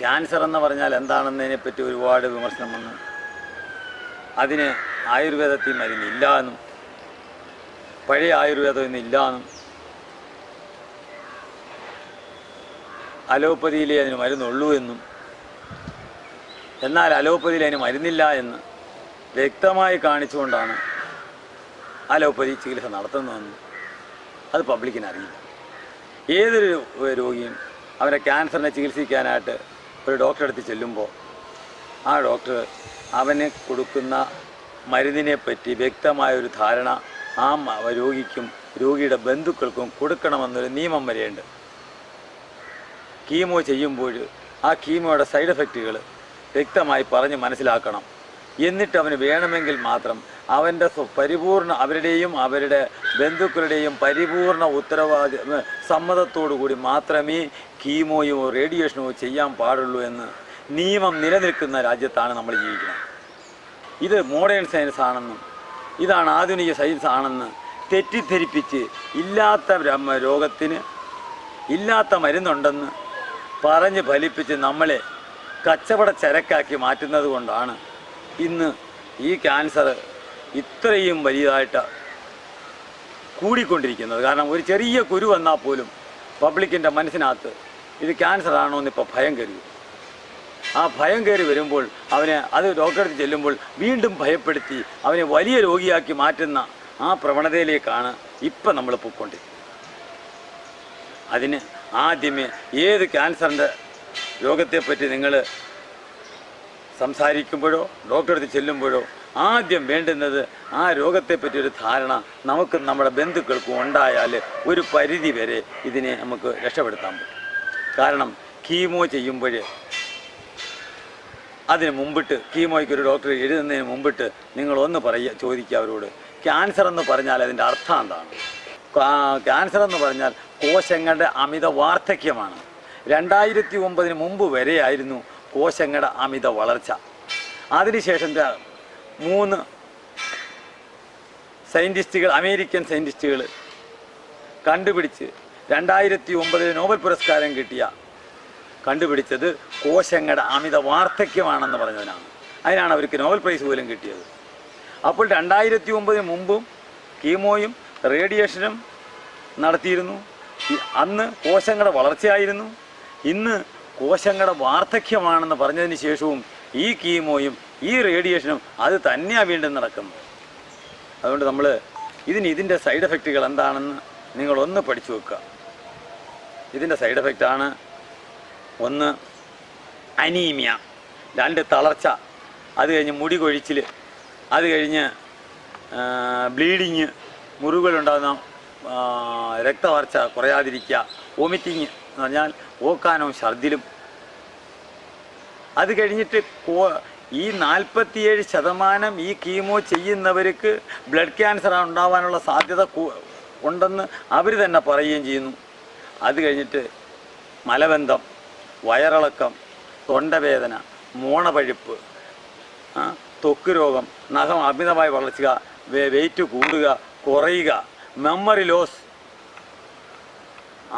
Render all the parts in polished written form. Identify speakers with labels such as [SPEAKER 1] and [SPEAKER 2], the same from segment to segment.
[SPEAKER 1] Cancer എന്ന് പറഞ്ഞാൽ എന്താണെന്നതിനെപ്പറ്റി ഒരുപാട് വിമർശനം വന്നു. അതിന് ആയുർവേദത്തിൽ മരുന്നില്ല എന്നും പഴയ ആയുർവേദം ഇന്നില്ല എന്നും അലോപ്പതിയിലേ അതിന് മരുന്നുള്ളൂ എന്നും എന്നാൽ അലോപ്പതിയിൽ അതിന് മരുന്നില്ല എന്ന് വ്യക്തമായി കാണിച്ചുകൊണ്ടാണ് അലോപ്പതി ചികിത്സ നടത്തുന്നതെന്നും അത് പബ്ലിക്കിനറിയില്ല. ഏതൊരു രോഗിയും അവരെ ക്യാൻസറിനെ ചികിത്സിക്കാനായിട്ട് ഒരു ഡോക്ടറെ അടുത്ത് ചെല്ലുമ്പോൾ ആ ഡോക്ടർ അവന് കൊടുക്കുന്ന മരുന്നിനെപ്പറ്റി വ്യക്തമായൊരു ധാരണ ആ രോഗിക്കും രോഗിയുടെ ബന്ധുക്കൾക്കും കൊടുക്കണമെന്നൊരു നിയമം വരെയുണ്ട്. കീമോ ചെയ്യുമ്പോൾ ആ കീമോയുടെ സൈഡ് എഫക്റ്റുകൾ വ്യക്തമായി പറഞ്ഞ് മനസ്സിലാക്കണം. എന്നിട്ട് അവന് വേണമെങ്കിൽ മാത്രം അവൻ്റെ അവരുടെയും അവരുടെ ബന്ധുക്കളുടെയും പരിപൂർണ സമ്മതത്തോടു കൂടി മാത്രമേ കീമോയോ റേഡിയേഷനോ ചെയ്യാൻ പാടുള്ളൂ എന്ന് നിയമം നിലനിൽക്കുന്ന രാജ്യത്താണ് നമ്മൾ ജീവിക്കുന്നത്. ഇത് മോഡേൺ സയൻസ് ആണെന്നും ഇതാണ് ആധുനിക സയൻസ് ആണെന്ന് തെറ്റിദ്ധരിപ്പിച്ച് ഇല്ലാത്ത രോഗത്തിന് ഇല്ലാത്ത മരുന്നുണ്ടെന്ന് പറഞ്ഞ് ഫലിപ്പിച്ച് നമ്മളെ കച്ചവട ചരക്കാക്കി മാറ്റുന്നത് കൊണ്ടാണ് ഇന്ന് ഈ ക്യാൻസർ ഇത്രയും വലിയതായിട്ട് കൂടിക്കൊണ്ടിരിക്കുന്നത്. കാരണം ഒരു ചെറിയ കുരു വന്നാൽ പോലും പബ്ലിക്കിൻ്റെ മനസ്സിനകത്ത് ഇത് ക്യാൻസർ ആണോ എന്നിപ്പോൾ ഭയം കയറി. ആ ഭയം കയറി വരുമ്പോൾ അവനെ അത് ഡോക്ടറെ ചെല്ലുമ്പോൾ വീണ്ടും ഭയപ്പെടുത്തി അവനെ വലിയ രോഗിയാക്കി മാറ്റുന്ന ആ പ്രവണതയിലേക്കാണ് ഇപ്പം നമ്മൾ പോയിക്കൊണ്ടിരിക്കുന്നത്. അതിന് ആദ്യമേ ഏത് ക്യാൻസറിൻ്റെ രോഗത്തെപ്പറ്റി നിങ്ങൾ സംസാരിക്കുമ്പോഴോ ഡോക്ടറെ ചെല്ലുമ്പോഴോ ആദ്യം വേണ്ടുന്നത് ആ രോഗത്തെപ്പറ്റി ഒരു ധാരണ നമുക്ക് നമ്മുടെ ബന്ധുക്കൾക്കും ഉണ്ടായാൽ ഒരു പരിധി വരെ ഇതിനെ നമുക്ക് രക്ഷപ്പെടുത്താൻ പറ്റും. കാരണം കീമോ ചെയ്യുമ്പോൾ അതിന് മുമ്പിട്ട് കീമോയ്ക്ക് ഒരു ഡോക്ടർ എഴുതുന്നതിന് മുമ്പിട്ട് നിങ്ങളൊന്ന് ചോദിക്കുക അവരോട്, ക്യാൻസർ എന്ന് പറഞ്ഞാൽ അതിൻ്റെ അർത്ഥം എന്താണ്? ക്യാൻസർ എന്ന് പറഞ്ഞാൽ കോശങ്ങളുടെ അമിത വാർദ്ധക്യമാണ്. 2009 മുമ്പ് വരെയായിരുന്നു കോശങ്ങളുടെ അമിത വളർച്ച. അതിനുശേഷം 3 സയൻറ്റിസ്റ്റുകൾ, അമേരിക്കൻ സയൻറ്റിസ്റ്റുകൾ കണ്ടുപിടിച്ച് 2009 നോബൽ പുരസ്കാരം കിട്ടിയ കണ്ടുപിടിച്ചത് കോശങ്ങളുടെ അമിത വാർദ്ധക്യമാണെന്ന് പറഞ്ഞതിനാണ്. അതിനാണ് അവർക്ക് നോബൽ പ്രൈസ് പോലും കിട്ടിയത്. അപ്പോൾ 2009 മുമ്പും കീമോയും റേഡിയേഷനും നടത്തിയിരുന്നു. അന്ന് കോശങ്ങളുടെ വളർച്ചയായിരുന്നു. ഇന്ന് കോശങ്ങളുടെ വാർദ്ധക്യമാണെന്ന് പറഞ്ഞതിന് ശേഷവും ഈ കീമോയും ഈ റേഡിയേഷനും അത് തന്നെയാണ് വീണ്ടും നടക്കുന്നത്. അതുകൊണ്ട് നമ്മൾ ഇതിൻ്റെ സൈഡ് എഫക്റ്റുകൾ എന്താണെന്ന് നിങ്ങളൊന്ന് പഠിച്ചു വെക്കുക. ഇതിൻ്റെ സൈഡ് എഫക്റ്റാണ്: 1 അനീമിയ, 2 തളർച്ച, അത് കഴിഞ്ഞ് മുടി കൊഴിച്ചിൽ, അത് കഴിഞ്ഞ് ബ്ലീഡിങ്, മുറിവുകളുണ്ടാകുന്ന രക്തവാർച്ച കുറയാതിരിക്കുക, വോമിറ്റിങ് എന്ന് പറഞ്ഞാൽ ഓക്കാനവും ഛർദിലും. അത് കഴിഞ്ഞിട്ട് ഈ 47% ഈ കീമോ ചെയ്യുന്നവർക്ക് ബ്ലഡ് ക്യാൻസർ ഉണ്ടാവാനുള്ള സാധ്യത ഉണ്ടെന്ന് അവർ തന്നെ പറയുകയും ചെയ്യുന്നു. അത് കഴിഞ്ഞിട്ട് മലബന്ധം, വയറിളക്കം, തൊണ്ടവേദന, മോണപഴുപ്പ്, ത്വക്ക് രോഗം, നഖം അമിതമായി വളർച്ചുക, വെയിറ്റ് കൂടുക കുറയുക, മെമ്മറി ലോസ്,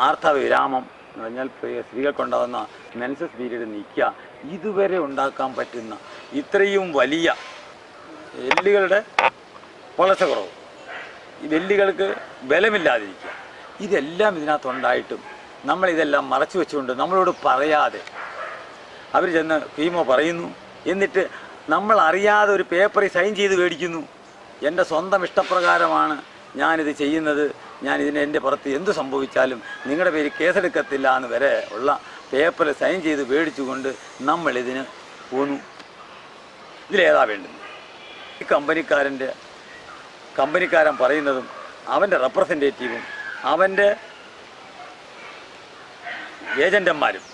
[SPEAKER 1] ആർത്തവവിരാമം എന്ന് പറഞ്ഞാൽ സ്ത്രീകൾക്കുണ്ടാകുന്ന മെൻസസ് പീരീഡ് നിൽക്കുക, ഇതുവരെ ഉണ്ടാക്കാൻ പറ്റുന്ന ഇത്രയും വലിയ എല്ലുകളുടെ വളർച്ച കുറവ്, ഈ എല്ലുകൾക്ക് ബലമില്ലാതിരിക്കുക, ഇതെല്ലാം ഇതിനകത്തുണ്ടായിട്ടും നമ്മളിതെല്ലാം മറച്ചു വെച്ചുകൊണ്ട് നമ്മളോട് പറയാതെ അവർ ചെന്ന് കീമോ പറയുന്നു. എന്നിട്ട് നമ്മൾ അറിയാതെ ഒരു പേപ്പറിൽ സൈൻ ചെയ്ത് മേടിക്കുന്നു. എൻ്റെ സ്വന്തം ഇഷ്ടപ്രകാരമാണ് ഞാനിത് ചെയ്യുന്നത്, എൻ്റെ പുറത്ത് എന്തു സംഭവിച്ചാലും നിങ്ങളുടെ പേര് കേസെടുക്കത്തില്ല എന്ന് വരെ ഉള്ള പേപ്പറിൽ സൈൻ ചെയ്ത് മേടിച്ചുകൊണ്ട് നമ്മളിതിന് പോന്നു. ഇതിലേതാ വേണ്ടുന്നത്? ഈ കമ്പനിക്കാരൻ പറയുന്നതും അവൻ്റെ റെപ്രസെൻറ്റേറ്റീവും അവൻ്റെ ഏജൻറ്റന്മാരും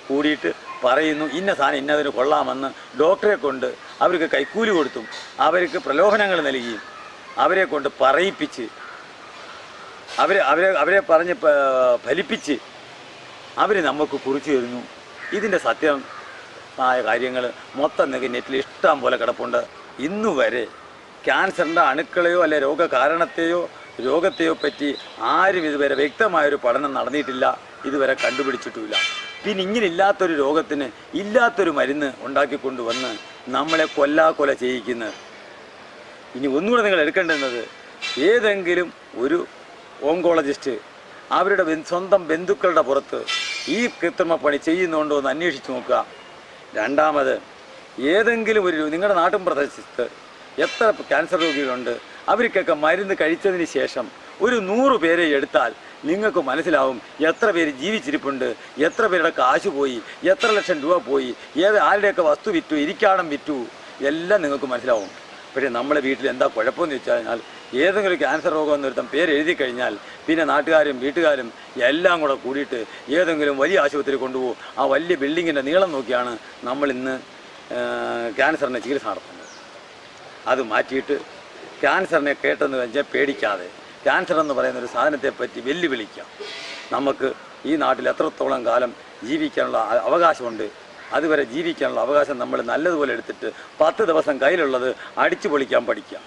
[SPEAKER 1] കൂടിയിട്ട് പറയുന്നു ഇന്ന സാധനം ഇന്നതിന് കൊള്ളാമെന്ന് ഡോക്ടറെ കൊണ്ട് അവർക്ക് കൈക്കൂലി കൊടുത്തും അവർക്ക് പ്രലോഭനങ്ങൾ നൽകിയും അവരെ കൊണ്ട് പറയിപ്പിച്ച് അവരെ പറഞ്ഞ് ഫലിപ്പിച്ച് അവർ നമുക്ക് കുറിച്ച് തരുന്നു. ഇതിൻ്റെ സത്യമായ കാര്യങ്ങൾ മൊത്തം നെറ്റിൽ ഇഷ്ടം പോലെ കിടപ്പുണ്ട്. ഇന്നുവരെ ക്യാൻസറിൻ്റെ അണുക്കളെയോ അല്ലെ രോഗത്തെയോ പറ്റി ആരും ഇതുവരെ വ്യക്തമായൊരു പഠനം നടന്നിട്ടില്ല, ഇതുവരെ കണ്ടുപിടിച്ചിട്ടുമില്ല. പിന്നെ ഇങ്ങനെ ഇല്ലാത്തൊരു രോഗത്തിന് ഇല്ലാത്തൊരു മരുന്ന് ഉണ്ടാക്കിക്കൊണ്ടുവന്ന് നമ്മളെ കൊല ചെയ്യിക്കുന്നത്. ഇനി ഒന്നുകൂടെ നിങ്ങൾ എടുക്കേണ്ടുന്നത്, ഏതെങ്കിലും ഒരു ഓങ്കോളജിസ്റ്റ് അവരുടെ സ്വന്തം ബന്ധുക്കളുടെ പുറത്ത് ഈ കൃത്രിമ പണി ചെയ്യുന്നുണ്ടോ എന്ന് അന്വേഷിച്ച് നോക്കുക. രണ്ടാമത്, ഏതെങ്കിലും ഒരു നിങ്ങളുടെ നാട്ടിൻ പ്രദേശത്ത് എത്ര ക്യാൻസർ രോഗികളുണ്ട്, അവർക്കൊക്കെ മരുന്ന് കഴിച്ചതിന് ശേഷം ഒരു 100 പേരെ എടുത്താൽ നിങ്ങൾക്ക് മനസ്സിലാവും എത്ര പേര് ജീവിച്ചിരിപ്പുണ്ട്, എത്ര പേരുടെ കാശ് പോയി, എത്ര ലക്ഷം രൂപ പോയി, ആരുടെയൊക്കെ വസ്തു വിറ്റു, ഇരിക്കാടം വിറ്റു, എല്ലാം നിങ്ങൾക്ക് മനസ്സിലാവും. പക്ഷേ നമ്മുടെ വീട്ടിൽ എന്താ കുഴപ്പമെന്ന് വെച്ച് കഴിഞ്ഞാൽ, ഏതെങ്കിലും ക്യാൻസർ രോഗം എന്നൊരുത്തം പേര് എഴുതി കഴിഞ്ഞാൽ പിന്നെ നാട്ടുകാരും വീട്ടുകാരും എല്ലാം കൂടെ കൂടിയിട്ട് ഏതെങ്കിലും വലിയ ആശുപത്രി കൊണ്ടുപോകും. ആ വലിയ ബിൽഡിങ്ങിൻ്റെ നീളം നോക്കിയാണ് നമ്മളിന്ന് ക്യാൻസറിന് ചികിത്സ നടത്തുന്നത്. അത് മാറ്റിയിട്ട് ക്യാൻസറിനെ കേട്ടെന്ന് വെച്ചാൽ പേടിക്കാതെ ക്യാൻസർ എന്ന് പറയുന്ന ഒരു സാധനത്തെപ്പറ്റി വെല്ലുവിളിക്കാം. നമുക്ക് ഈ നാട്ടിൽ എത്രത്തോളം കാലം ജീവിക്കാനുള്ള അവകാശമുണ്ട്, അതുവരെ ജീവിക്കാനുള്ള അവകാശം നമ്മൾ നല്ലതുപോലെ എടുത്തിട്ട് 10 ദിവസം കയ്യിലുള്ളത് അടിച്ചു പൊളിക്കാൻ പഠിക്കാം.